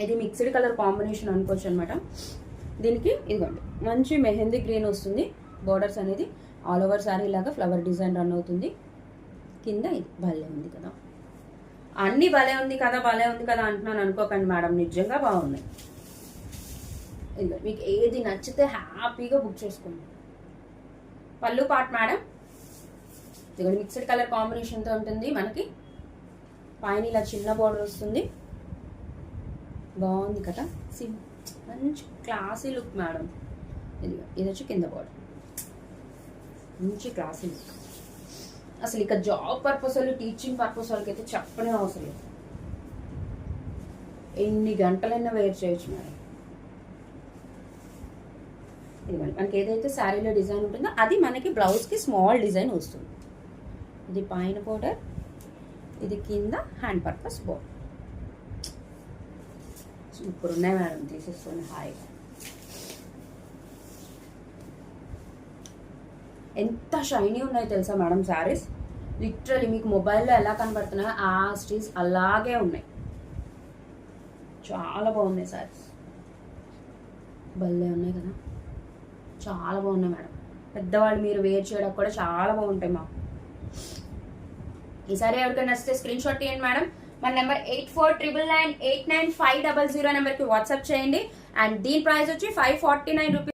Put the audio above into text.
ఇది mixed colour combination అనుకోవచ్చు అనమాట. దీనికి ఇదిగోండి మంచి మెహందీ గ్రీన్ వస్తుంది. బోర్డర్స్ అనేది ఆల్ ఓవర్ శారీ లాగా ఫ్లవర్ డిజైన్ రన్ అవుతుంది. కింద ఇది భలే ఉంది కదా, అన్నీ భలే ఉంది కదా భలే ఉంది కదా అంటున్నాను అనుకోకండి మేడం, నిజంగా బాగున్నాయి. ఇదిగో మీకు ఏది నచ్చితే హ్యాపీగా బుక్ చేసుకోండి. పళ్ళు పార్ట్ మేడం ఇదిగోండి మిక్స్డ్ కలర్ కాంబినేషన్తో ఉంటుంది. మనకి పైన ఇలా చిన్న బోర్డర్ వస్తుంది. బాగుంది కదా, మంచి క్లాసీ లుక్ మేడం. ఇది వచ్చి కింద బోర్డర్, మంచి క్లాసీ లుక్. అసలు ఇక జాబ్ పర్పస్ వాళ్ళు, టీచింగ్ పర్పస్ వాళ్ళకి అయితే చెప్పనే అవసరం లేదు. ఎన్ని గంటలైనా వేర్ చేయొచ్చు మేడం. ఇదిగోండి మనకి ఏదైతే శారీలో డిజైన్ ఉంటుందో అది మనకి బ్లౌజ్కి స్మాల్ డిజైన్ వస్తుంది. ఇది పైన బోర్డర్, ఇది కింద హ్యాండ్ పర్పస్ బోర్డర్. సూపర్ ఉన్నాయి మేడం, తీసేసుకోండి హాయిగా. ఎంత షైనీ ఉన్నాయో తెలుసా మేడం శారీస్. లిటరలీ మీకు మొబైల్లో ఎలా కనబడుతున్నాయో ఆ స్టీజ్ అలాగే ఉన్నాయి. చాలా బాగున్నాయి శారీస్, భలే ఉన్నాయి కదా, చాలా బాగున్నాయి మేడం. పెద్దవాళ్ళు మీరు వేర్ చేయడానికి కూడా చాలా బాగుంటాయి మాకు. ఈసారి ఎవరికైనా నచ్చితే స్క్రీన్ షాట్ తీయండి మేడం. మన నెంబర్ 8499989500 నెంబర్కి వాట్సాప్ చేయండి. అండ్ దీని ప్రైస్ వచ్చి 549 రూపీస్.